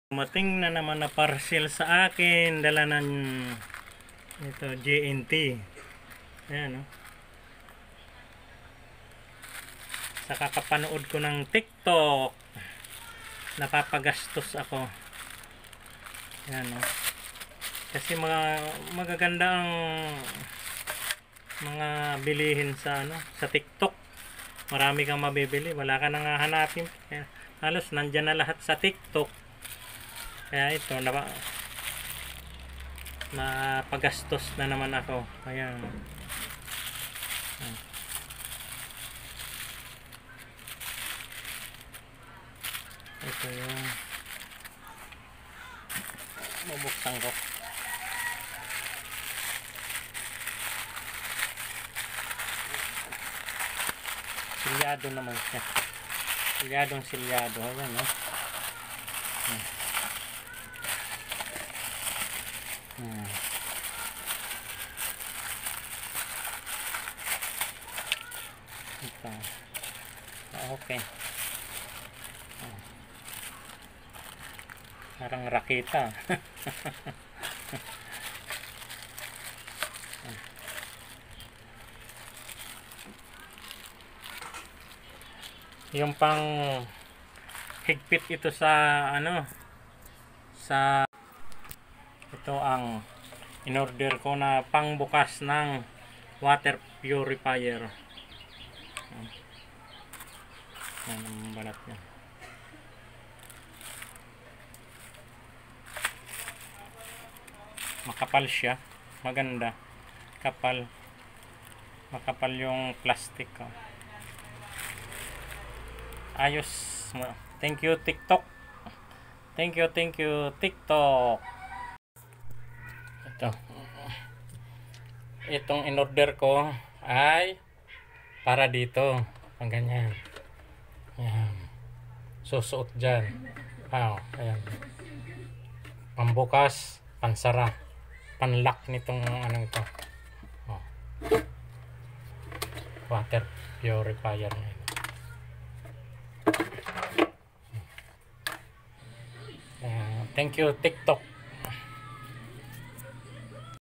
Dumating na naman na parcel sa akin, dala ng ito JNT. Ayan, no? Sa kakapanood ko ng TikTok, napapagastos ako. Ayan, no? Kasi magaganda ang mga bilihin sa sa TikTok. Marami kang mabibili, wala ka nang hahanapin. Kaya, halos nandyan na lahat sa TikTok. Kaya ito, napagastos na naman ako. Ayan. Ito yung bubuksan ko. Silyado naman siya. Silyado. Ayan, no? Ito. Okay. Parang raketa. Yung pang higpit ito sa sa ito ang in-order ko na pangbukas ng water purifier. Yan ang balat niya. Makapal siya, maganda, makapal yung plastic. Ayos. Thank you TikTok. Thank you TikTok. Itong in-order ko ay para dito, ang ganyan. Ayan. Susuot dyan. Ayan. Pambukas, pansara, panlock nitong ito. Water purifier na ito. Thank you TikTok.